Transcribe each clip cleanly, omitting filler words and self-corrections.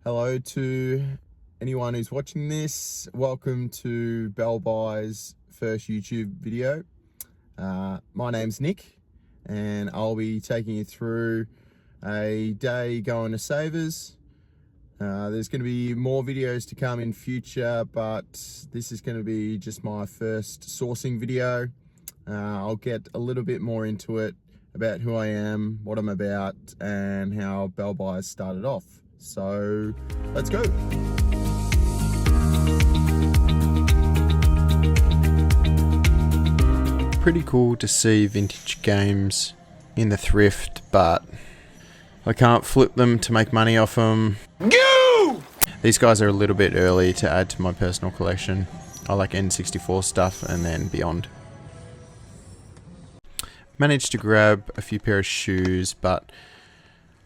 Hello to anyone who's watching this. Welcome to Bell Buy's first YouTube video. My name's Nick and I'll be taking you through a day going to Savers. There's going to be more videos to come in future, but this is going to be just my first sourcing video. I'll get a little bit more into it about who I am, what I'm about, and how Bell Buy's started off. So let's go. Pretty cool to see vintage games in the thrift, but I can't flip them to make money off them. Go! These guys are a little bit early to add to my personal collection. I like N64 stuff and then beyond. Managed to grab a few pair of shoes, but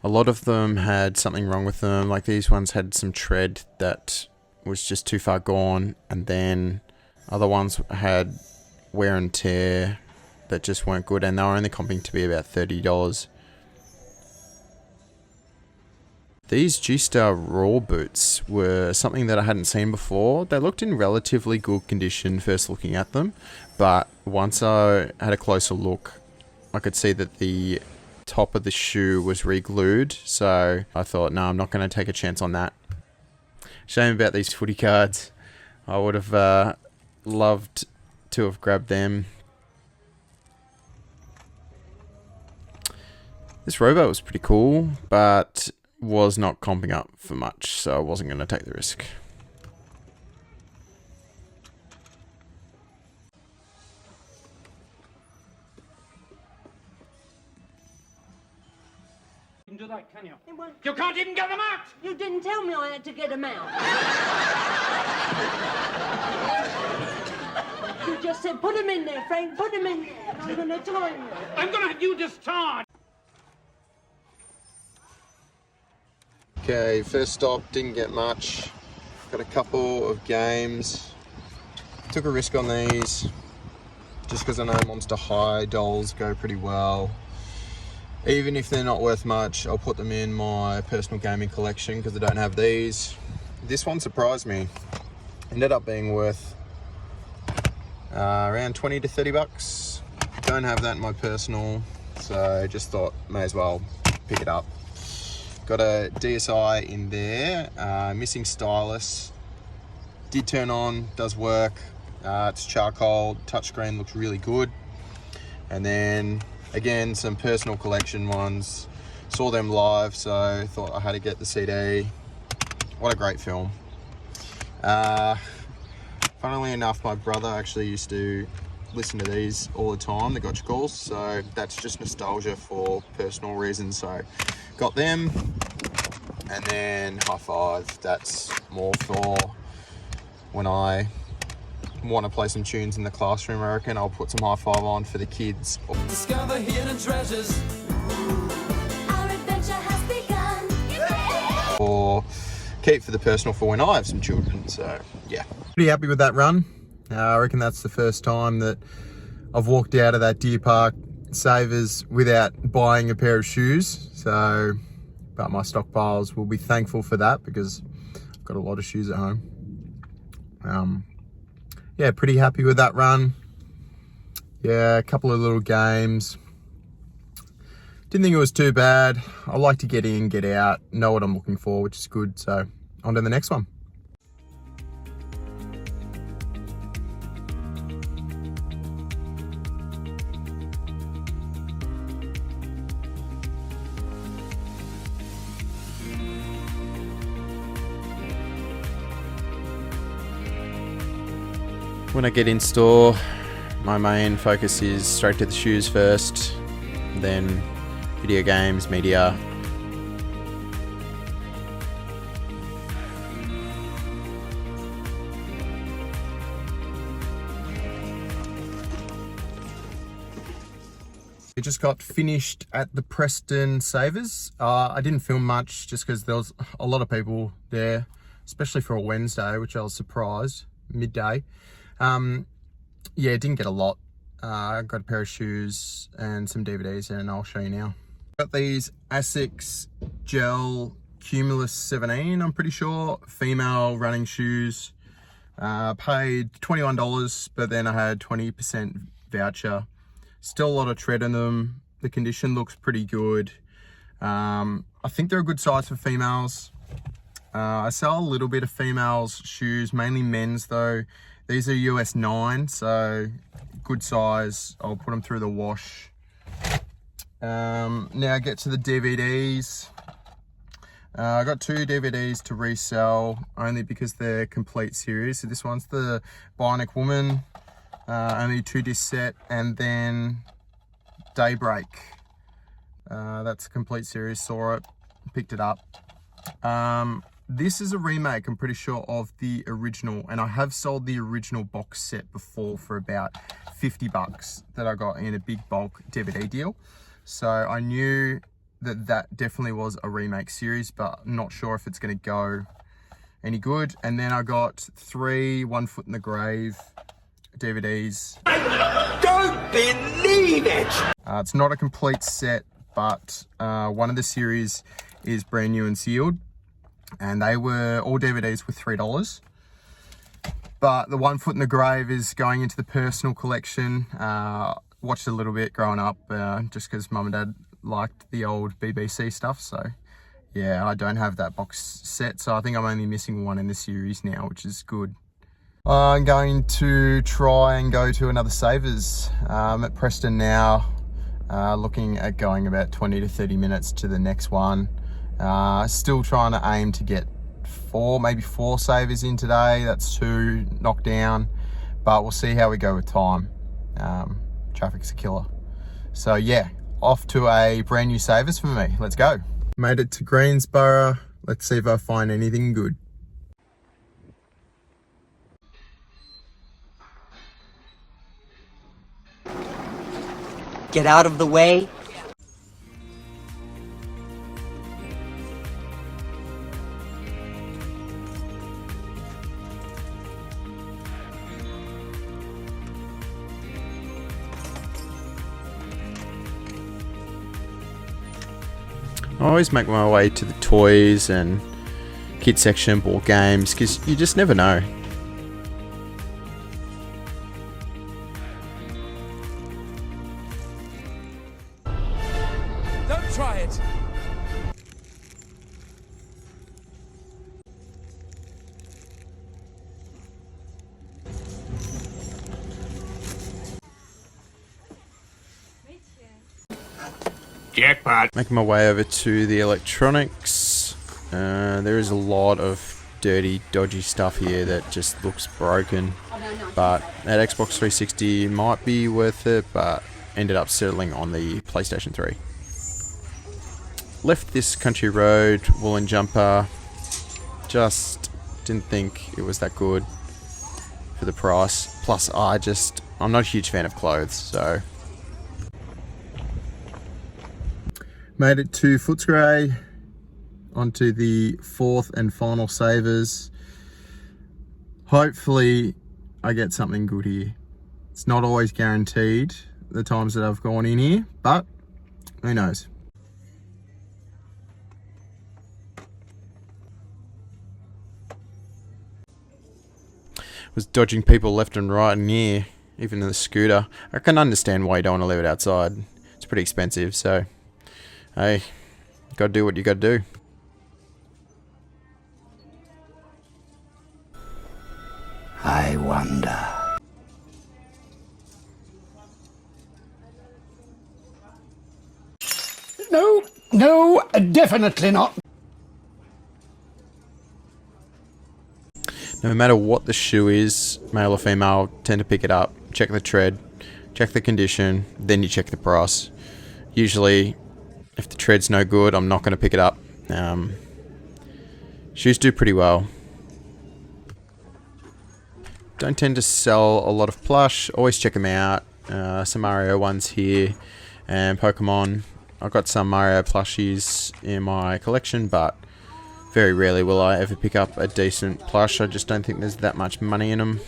a lot of them had something wrong with them. Like these ones had some tread that was just too far gone, and then other ones had wear and tear that just weren't good, and they were only comping to be about $30. These G-Star Raw boots were something that I hadn't seen before. They looked in relatively good condition first looking at them, but once I had a closer look, I could see that the top of the shoe was re-glued, so I thought, no, I'm not going to take a chance on that. Shame about these footy cards. I would have loved to have grabbed them. This rowboat was pretty cool, but was not comping up for much, so I wasn't going to take the risk. Do that, can you? You can't even get them out! You didn't tell me I had to get them out. You just said, put them in there, Frank, put them in there. And I'm going to time you. I'm gonna have you discharged! Okay, first stop, didn't get much. Got a couple of games. Took a risk on these, just because I know Monster High dolls go pretty well. Even if they're not worth much, I'll put them in my personal gaming collection because I don't have these. This one surprised me. Ended up being worth around 20 to 30 bucks. Don't have that in my personal, so just thought may as well pick it up. Got a DSi in there, missing stylus. Did turn on, does work. It's charcoal, touchscreen looks really good. And then again, some personal collection ones. Saw them live, so thought I had to get the CD. What a great film. Funnily enough, my brother actually used to listen to these all the time, the Gotcha Calls, so that's just nostalgia for personal reasons. So got them, and then High Five, that's more for when I want to play some tunes in the classroom. I reckon I'll put some High Five on for the kids. Discover hidden treasures. Our adventure has begun. Or keep for the personal for when I have some children. So yeah, pretty happy with that run. I reckon that's the first time that I've walked out of that Deer Park Savers without buying a pair of shoes. So, but my stockpiles will be thankful for that because I've got a lot of shoes at home. Yeah, pretty happy with that run. Yeah, a couple of little games. Didn't think it was too bad. I like to get in, get out, know what I'm looking for, which is good. So on to the next one. When I get in store, my main focus is straight to the shoes first, then video games, media. We just got finished at the Preston Savers. I didn't film much just because there was a lot of people there, especially for a Wednesday, which I was surprised, midday. Yeah, didn't get a lot. Got a pair of shoes and some DVDs, and I'll show you now. Got these Asics gel Cumulus 17, I'm pretty sure. Female running shoes. Paid $21, but then I had 20% voucher. Still a lot of tread in them. The condition looks pretty good. I think they're a good size for females. I sell a little bit of females shoes, mainly men's though. These are US 9, so good size. I'll put them through the wash. Now I get to the DVDs. I got 2 DVDs to resell, only because they're complete series. So this one's the Bionic Woman, only 2-disc set, and then Daybreak. That's a complete series. Saw it, picked it up. This is a remake, I'm pretty sure, of the original, and I have sold the original box set before for about $50 that I got in a big bulk DVD deal. So I knew that definitely was a remake series, but not sure if it's going to go any good. And then I got 3 One Foot in the Grave DVDs. I don't believe it! It's not a complete set, but one of the series is brand new and sealed, and they were, all DVDs were $3. But the One Foot in the Grave is going into the personal collection. Watched a little bit growing up, just because mum and dad liked the old BBC stuff. So yeah, I don't have that box set, so I think I'm only missing one in the series now, which is good. I'm going to try and go to another Savers. I'm at Preston now, looking at going about 20 to 30 minutes to the next one. Still trying to aim to get 4, maybe 4 Savers in today. That's 2 knocked down, but we'll see how we go with time. Traffic's a killer. So yeah, off to a brand new Savers for me. Let's go. Made it to Greensboro. Let's see if I find anything good. Get out of the way. I always make my way to the toys and kids section, board games, because you just never know. Don't try it! Jackpot. Making my way over to the electronics. There is a lot of dirty, dodgy stuff here that just looks broken. But that Xbox 360 might be worth it, but ended up settling on the PlayStation 3. Left this country road woolen jumper. Just didn't think it was that good for the price. Plus, I'm not a huge fan of clothes, so. Made it to Footscray, onto the 4th and final Savers. Hopefully I get something good here. It's not always guaranteed the times that I've gone in here, but who knows. Was dodging people left and right in here, even in the scooter. I can understand why you don't want to leave it outside. It's pretty expensive, so hey, gotta do what you gotta do. I wonder. No, definitely not. No matter what the shoe is, male or female, tend to pick it up, check the tread, check the condition, then you check the price. Usually, if the tread's no good, I'm not going to pick it up. Shoes do pretty well. Don't tend to sell a lot of plush, always check them out. Some Mario ones here, and Pokemon. I've got some Mario plushies in my collection, but very rarely will I ever pick up a decent plush. I just don't think there's that much money in them.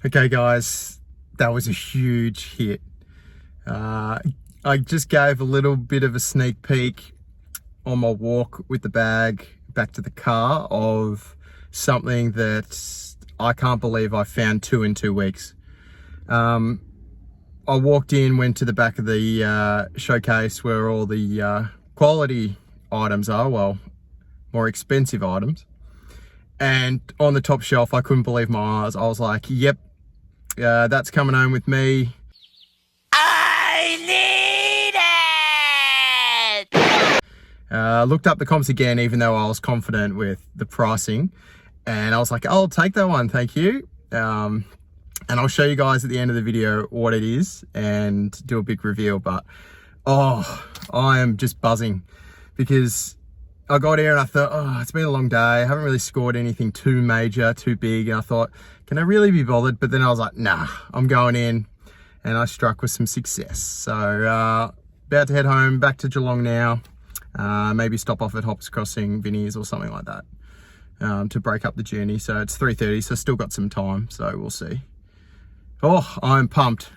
Okay guys, that was a huge hit. I just gave a little bit of a sneak peek on my walk with the bag back to the car of something that I can't believe I found 2 in 2 weeks. I walked in, went to the back of the showcase where all the quality items are, well, more expensive items. And on the top shelf, I couldn't believe my eyes. I was like, yep, that's coming home with me. I need it! Looked up the comps again, even though I was confident with the pricing. And I was like, I'll take that one, thank you. And I'll show you guys at the end of the video what it is and do a big reveal. But, oh, I am just buzzing because I got here and I thought, oh, it's been a long day. I haven't really scored anything too major, too big. And I thought, can I really be bothered? But then I was like, nah, I'm going in, and I struck with some success. So about to head home, back to Geelong now. Maybe stop off at Hops Crossing, Vinnie's or something like that to break up the journey. So it's 3:30, so still got some time. So we'll see. Oh, I'm pumped.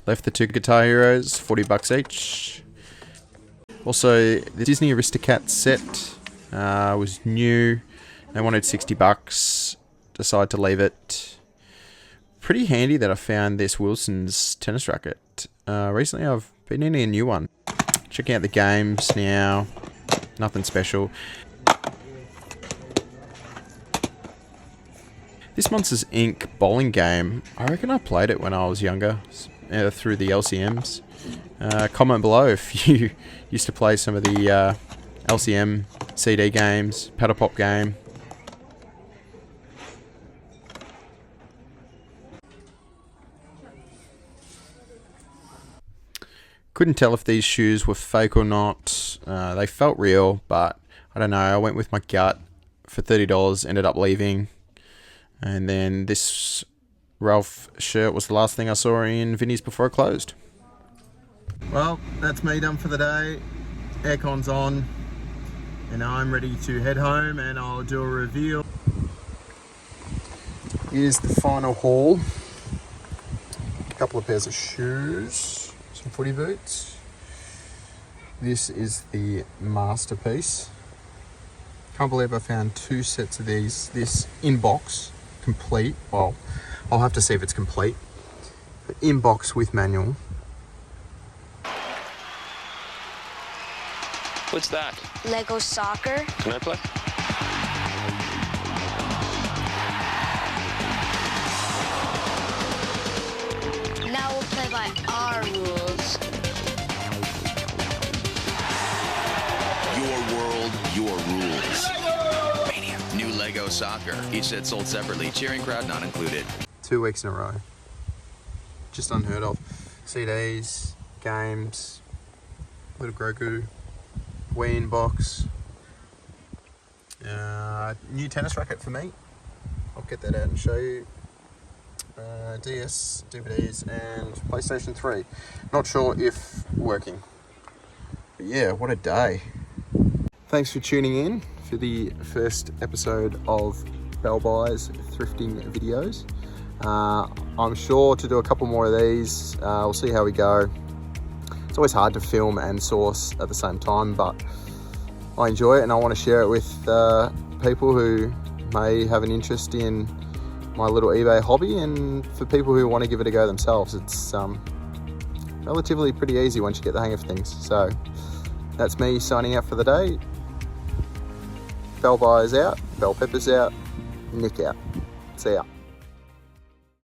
Left the 2 Guitar Heroes, $40 each. Also, the Disney Aristocats set was new. They wanted $60. Decided to leave it. Pretty handy that I found this Wilson's tennis racket. Recently, I've been in a new one. Checking out the games now. Nothing special. This Monsters Inc. bowling game, I reckon I played it when I was younger through the LCMs. Comment below if you used to play some of the LCM CD games, Paddle Pop game. Couldn't tell if these shoes were fake or not. They felt real, but I don't know. I went with my gut for $30, ended up leaving. And then this Ralph shirt was the last thing I saw in Vinnie's before I closed. Well, that's me done for the day. Aircon's on, and I'm ready to head home, and I'll do a reveal. Here's the final haul. A couple of pairs of shoes, some footy boots. This is the masterpiece. Can't believe I found 2 sets of these. This in box, complete. Well, I'll have to see if it's complete. But in box with manual. What's that? Lego soccer. Can I play? Now we'll play by our rules. Your world, your rules. Mania. New Lego soccer. Each set sold separately. Cheering crowd not included. 2 weeks in a row. Just unheard of. CDs, games, little Grogu, Wii in box. New tennis racket for me. I'll get that out and show you. DS, DVDs, and PlayStation 3. Not sure if working. But yeah, what a day. Thanks for tuning in for the first episode of Bell Buy's thrifting videos. I'm sure to do a couple more of these. We'll see how we go. It's always hard to film and source at the same time, but I enjoy it and I want to share it with people who may have an interest in my little eBay hobby, and for people who want to give it a go themselves. It's relatively pretty easy once you get the hang of things. So that's me signing out for the day. Bell Buyers out, Bell Peppers out, Nick out. See ya.